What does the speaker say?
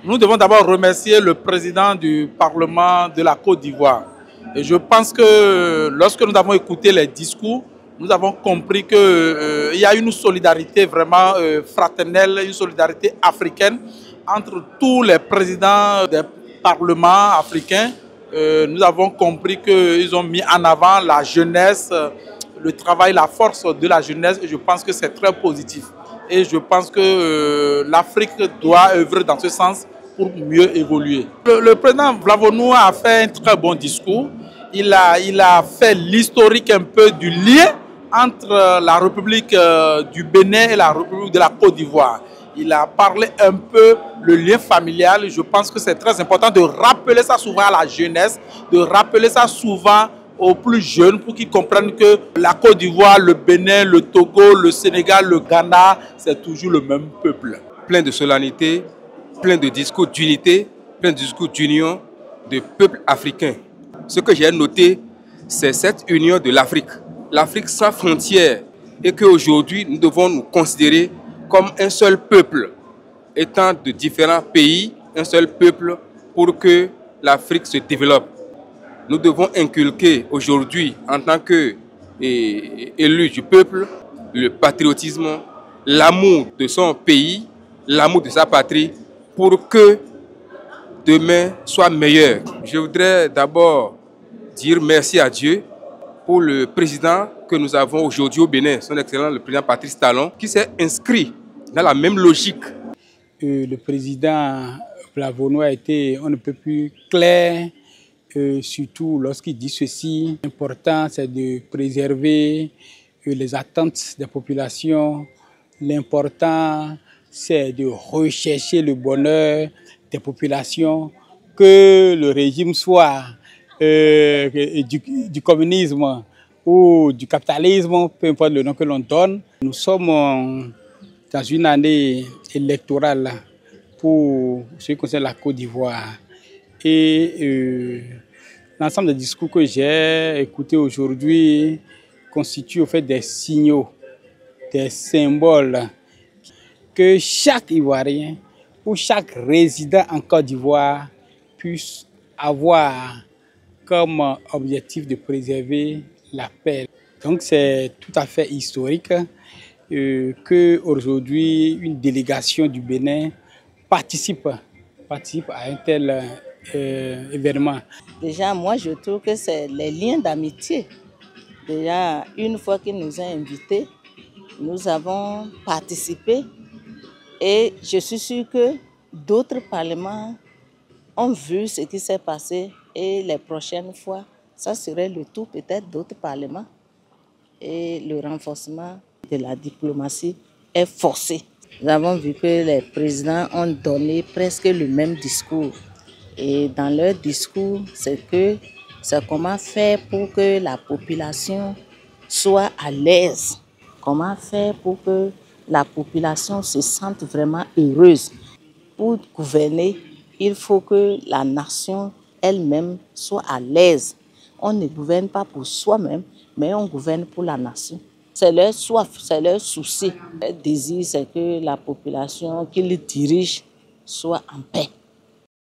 Nous devons d'abord remercier le président du Parlement de la Côte d'Ivoire. Et je pense que lorsque nous avons écouté les discours, nous avons compris qu'il y a une solidarité vraiment fraternelle, une solidarité africaine entre tous les présidents des parlements africains. Nous avons compris qu'ils ont mis en avant la jeunesse, le travail, la force de la jeunesse, et je pense que c'est très positif. Et je pense que l'Afrique doit œuvrer dans ce sens pour mieux évoluer. Le président Vlavonou a fait un très bon discours. Il a fait l'historique un peu du lien entre la République du Bénin et la République de la Côte d'Ivoire. Il a parlé un peu le lien familial. Je pense que c'est très important de rappeler ça souvent à la jeunesse, de rappeler ça souvent aux plus jeunes pour qu'ils comprennent que la Côte d'Ivoire, le Bénin, le Togo, le Sénégal, le Ghana, c'est toujours le même peuple. Plein de solennité, plein de discours d'unité, plein de discours d'union de peuples africains. Ce que j'ai noté, c'est cette union de l'Afrique. L'Afrique sans frontières, et qu'aujourd'hui, nous devons nous considérer comme un seul peuple, étant de différents pays, un seul peuple pour que l'Afrique se développe. Nous devons inculquer aujourd'hui, en tant qu'élus du peuple, le patriotisme, l'amour de son pays, l'amour de sa patrie, pour que demain soit meilleur. Je voudrais d'abord dire merci à Dieu pour le président que nous avons aujourd'hui au Bénin, son Excellence le président Patrice Talon, qui s'est inscrit dans la même logique. Le président Vlavonou a été on ne peut plus clair, surtout lorsqu'il dit ceci. L'important, c'est de préserver les attentes des populations. L'important, c'est de rechercher le bonheur des populations, que le régime soit du communisme ou du capitalisme, peu importe le nom que l'on donne. Nous sommes dans une année électorale pour ce qui concerne la Côte d'Ivoire. Et l'ensemble des discours que j'ai écoutés aujourd'hui constituent au fait des signaux, des symboles que chaque Ivoirien ou chaque résident en Côte d'Ivoire puisse avoir comme objectif de préserver la paix. Donc c'est tout à fait historique qu'aujourd'hui une délégation du Bénin participe à un tel événement. Déjà, moi, je trouve que c'est les liens d'amitié. Déjà, une fois qu'ils nous ont invités, nous avons participé et je suis sûre que d'autres parlements ont vu ce qui s'est passé et les prochaines fois, ça serait le tour peut-être d'autres parlements et le renforcement de la diplomatie est forcé. Nous avons vu que les présidents ont donné presque le même discours. Et dans leur discours, c'est comment faire pour que la population soit à l'aise. Comment faire pour que la population se sente vraiment heureuse. Pour gouverner, il faut que la nation elle-même soit à l'aise. On ne gouverne pas pour soi-même, mais on gouverne pour la nation. C'est leur soif, c'est leur souci. Leur désir, c'est que la population qu'ils dirigent soit en paix.